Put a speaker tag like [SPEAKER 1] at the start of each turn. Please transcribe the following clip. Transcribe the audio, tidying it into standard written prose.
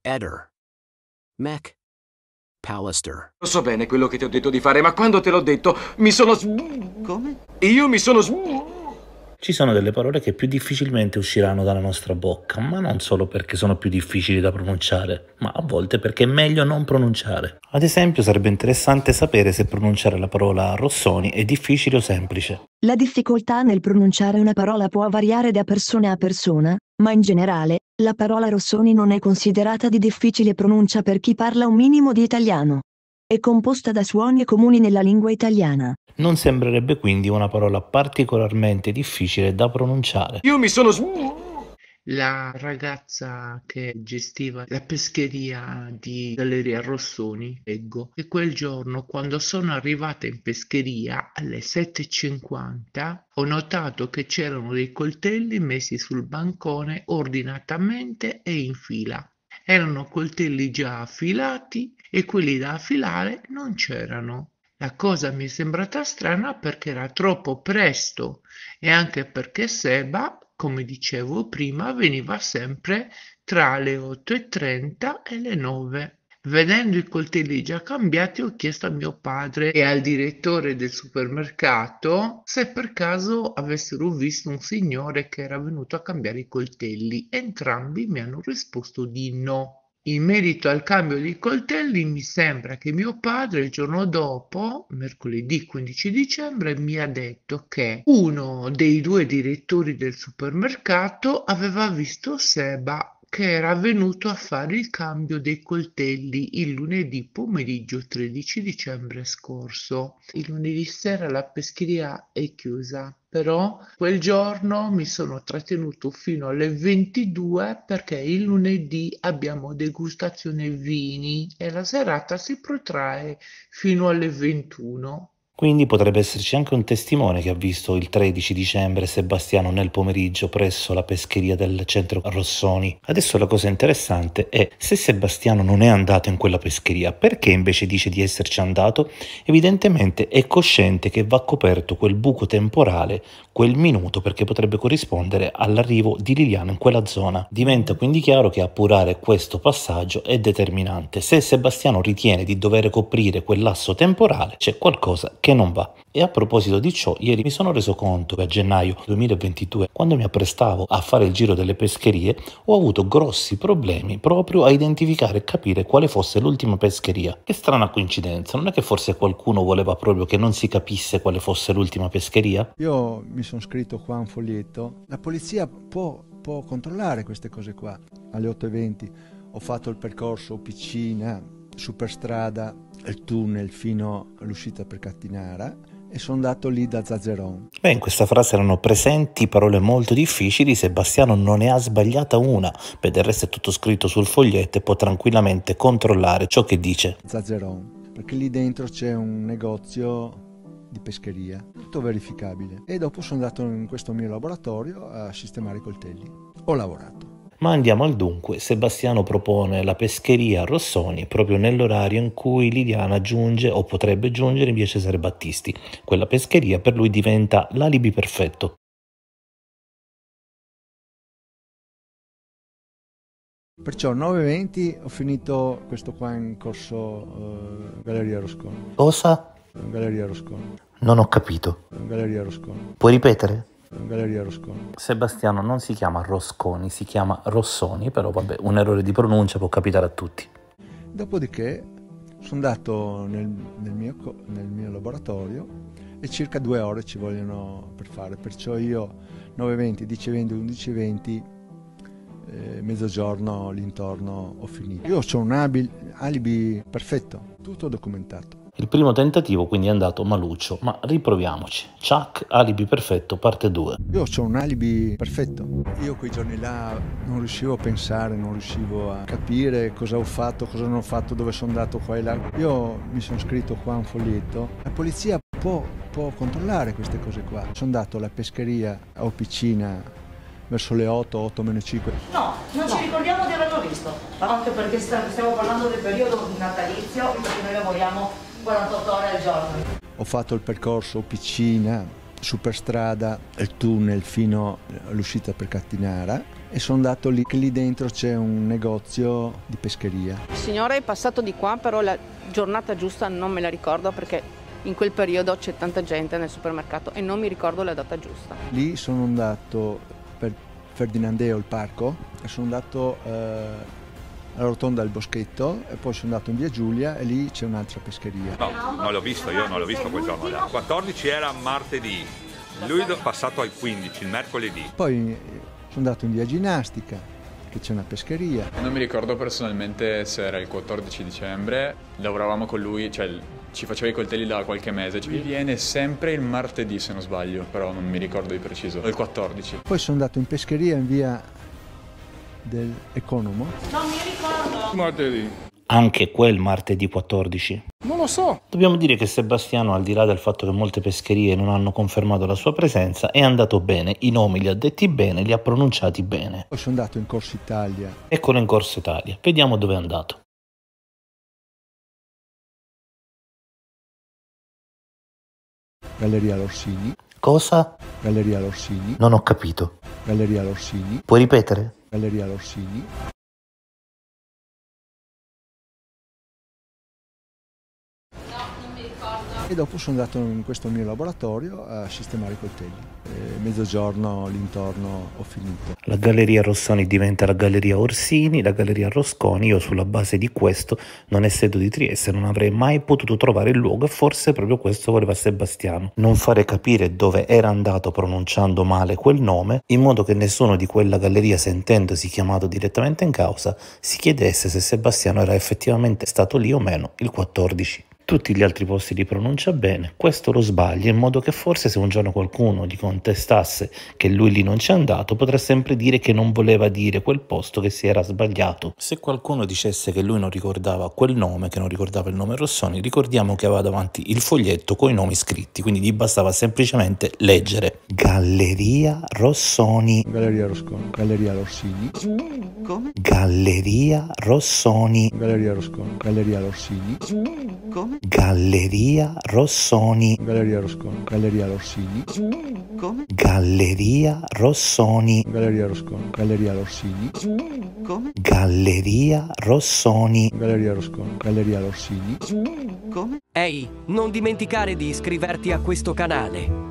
[SPEAKER 1] Eder. Mech. Pallister.
[SPEAKER 2] Lo so bene quello che ti ho detto di fare, ma quando te l'ho detto mi sono
[SPEAKER 3] Come?
[SPEAKER 2] Io mi sono
[SPEAKER 4] Ci sono delle parole che più difficilmente usciranno dalla nostra bocca, ma non solo perché sono più difficili da pronunciare, ma a volte perché è meglio non pronunciare. Ad esempio, sarebbe interessante sapere se pronunciare la parola Rossoni è difficile o semplice.
[SPEAKER 5] La difficoltà nel pronunciare una parola può variare da persona a persona, ma in generale, la parola Rossoni non è considerata di difficile pronuncia per chi parla un minimo di italiano. È composta da suoni comuni nella lingua italiana.
[SPEAKER 4] Non sembrerebbe quindi una parola particolarmente difficile da pronunciare.
[SPEAKER 2] Io mi sono
[SPEAKER 3] La ragazza che gestiva la pescheria di Galleria Rossoni, leggo, e quel giorno quando sono arrivata in pescheria alle 7:50 ho notato che c'erano dei coltelli messi sul bancone ordinatamente e in fila. Erano coltelli già affilati e quelli da affilare non c'erano. La cosa mi è sembrata strana perché era troppo presto e anche perché Seba, come dicevo prima, veniva sempre tra le 8:30 e le 9. Vedendo i coltelli già cambiati, ho chiesto a mio padre e al direttore del supermercato se per caso avessero visto un signore che era venuto a cambiare i coltelli. Entrambi mi hanno risposto di no. In merito al cambio dei coltelli, mi sembra che mio padre il giorno dopo, mercoledì 15 dicembre, mi ha detto che uno dei due direttori del supermercato aveva visto Seba che era venuto a fare il cambio dei coltelli il lunedì pomeriggio 13 dicembre scorso. Il lunedì sera la pescheria è chiusa, però quel giorno mi sono trattenuto fino alle 22 perché il lunedì abbiamo degustazione vini e la serata si protrae fino alle 21.
[SPEAKER 4] Quindi potrebbe esserci anche un testimone che ha visto il 13 dicembre Sebastiano nel pomeriggio presso la pescheria del centro Rossoni. Adesso la cosa interessante è, se Sebastiano non è andato in quella pescheria, perché invece dice di esserci andato? Evidentemente è cosciente che va coperto quel buco temporale, quel minuto, perché potrebbe corrispondere all'arrivo di Liliana in quella zona. Diventa quindi chiaro che appurare questo passaggio è determinante. Se Sebastiano ritiene di dover coprire quel lasso temporale, c'è qualcosa che non va. E a proposito di ciò, ieri mi sono reso conto che a gennaio 2022, quando mi apprestavo a fare il giro delle pescherie, ho avuto grossi problemi proprio a identificare e capire quale fosse l'ultima pescheria. Che strana coincidenza, non è che forse qualcuno voleva proprio che non si capisse quale fosse l'ultima pescheria?
[SPEAKER 6] Io mi sono scritto qua un foglietto, la polizia può controllare queste cose qua. Alle 8:20 ho fatto il percorso Piccina, Superstrada, il tunnel fino all'uscita per Cattinara e sono andato lì da Zazzeron.
[SPEAKER 4] In questa frase erano presenti parole molto difficili, Sebastiano non ne ha sbagliata una, del resto è tutto scritto sul foglietto e può tranquillamente controllare ciò che dice.
[SPEAKER 6] Zazzeron, perché lì dentro c'è un negozio di pescheria, tutto verificabile. E dopo sono andato in questo mio laboratorio a sistemare i coltelli. Ho lavorato.
[SPEAKER 4] Ma andiamo al dunque. Sebastiano propone la pescheria a Rossoni proprio nell'orario in cui Liliana giunge o potrebbe giungere in via Cesare Battisti. Quella pescheria per lui diventa l'alibi perfetto.
[SPEAKER 6] Perciò 9:20 ho finito questo qua in corso Galleria Rosconi.
[SPEAKER 4] Cosa?
[SPEAKER 6] Galleria Rosconi.
[SPEAKER 4] Non ho capito.
[SPEAKER 6] Galleria Rosconi.
[SPEAKER 4] Puoi ripetere?
[SPEAKER 6] Galleria Rosconi.
[SPEAKER 4] Sebastiano non si chiama Rosconi, si chiama Rossoni, però vabbè, un errore di pronuncia può capitare a tutti.
[SPEAKER 6] Dopodiché sono andato nel mio laboratorio e circa 2 ore ci vogliono per fare, perciò io 9:20, 10:20, 11:20, mezzogiorno l'intorno ho finito. Io ho un alibi perfetto, tutto documentato.
[SPEAKER 4] Il primo tentativo quindi è andato maluccio, ma riproviamoci. Chuck, alibi perfetto, parte 2.
[SPEAKER 6] Io ho un alibi perfetto. Io quei giorni là non riuscivo a pensare, non riuscivo a capire cosa ho fatto, cosa non ho fatto, dove sono andato qua e là. Io mi sono scritto qua un foglietto. La polizia può controllare queste cose qua. Sono andato alla pescheria a Opicina verso le 8 meno 5.
[SPEAKER 7] No, non ci ricordiamo di averlo visto, anche perché stiamo parlando del periodo natalizio, perché noi lavoriamo 48 ore al giorno.
[SPEAKER 6] Ho fatto il percorso Piccina, Superstrada, il tunnel fino all'uscita per Cattinara e sono andato lì, che lì dentro c'è un negozio di pescheria.
[SPEAKER 8] Il signore è passato di qua, però la giornata giusta non me la ricordo perché in quel periodo c'è tanta gente nel supermercato e non mi ricordo la data giusta.
[SPEAKER 6] Lì sono andato per Ferdinandeo, il parco, e sono andato alla rotonda del Boschetto e poi sono andato in via Giulia e lì c'è un'altra pescheria.
[SPEAKER 9] No, non l'ho visto, io non l'ho visto quel giorno là. 14 era martedì, lui è passato al 15, il mercoledì.
[SPEAKER 6] Poi sono andato in via Ginnastica, che c'è una pescheria.
[SPEAKER 10] Non mi ricordo personalmente se era il 14 dicembre, lavoravamo con lui, cioè ci faceva i coltelli da qualche mese. Lui viene sempre il martedì se non sbaglio, però non mi ricordo di preciso, o il 14.
[SPEAKER 6] Poi sono andato in pescheria in via dell'Economo.
[SPEAKER 7] Non mi ricordo.
[SPEAKER 10] Martedì.
[SPEAKER 4] Anche quel martedì 14.
[SPEAKER 10] Non lo so.
[SPEAKER 4] Dobbiamo dire che Sebastiano, al di là del fatto che molte pescherie non hanno confermato la sua presenza, è andato bene, i nomi li ha detti bene, li ha pronunciati bene.
[SPEAKER 6] Poi sono andato in Corso Italia.
[SPEAKER 4] Eccolo in Corso Italia, vediamo dove è andato.
[SPEAKER 6] Galleria Lorsini.
[SPEAKER 4] Cosa?
[SPEAKER 6] Galleria Lorsini.
[SPEAKER 4] Non ho capito.
[SPEAKER 6] Galleria Lorsini.
[SPEAKER 4] Puoi ripetere?
[SPEAKER 6] Galleria Lorsini. E dopo sono andato in questo mio laboratorio a sistemare i coltelli. Mezzogiorno l'intorno ho finito.
[SPEAKER 4] La Galleria Rossoni diventa la Galleria Orsini, la Galleria Rosconi. Io sulla base di questo, non essendo di Trieste, non avrei mai potuto trovare il luogo e forse proprio questo voleva Sebastiano. Non fare capire dove era andato pronunciando male quel nome, in modo che nessuno di quella galleria, sentendosi chiamato direttamente in causa, si chiedesse se Sebastiano era effettivamente stato lì o meno il 14. Tutti gli altri posti li pronuncia bene, questo lo sbaglia, in modo che forse se un giorno qualcuno gli contestasse che lui lì non c'è andato, potrà sempre dire che non voleva dire quel posto, che si era sbagliato. Se qualcuno dicesse che lui non ricordava quel nome, che non ricordava il nome Rossoni, ricordiamo che aveva davanti il foglietto con i nomi scritti, quindi gli bastava semplicemente leggere. Galleria Rossoni.
[SPEAKER 6] Galleria Rosconi. Galleria Lorsini.
[SPEAKER 5] Come?
[SPEAKER 4] Galleria Rossoni.
[SPEAKER 6] Galleria Rosconi. Galleria Lorsini.
[SPEAKER 5] Come?
[SPEAKER 4] Galleria Rossoni.
[SPEAKER 6] Galleria Rosconi. Galleria Lorsini.
[SPEAKER 5] Come?
[SPEAKER 4] Galleria Rossoni.
[SPEAKER 6] Galleria Rosconi. Galleria Lorsini.
[SPEAKER 5] Come?
[SPEAKER 4] Galleria Rossoni.
[SPEAKER 6] Galleria Rosconi. Galleria Lorsini.
[SPEAKER 5] Come?
[SPEAKER 11] Ehi, non dimenticare di iscriverti a questo canale.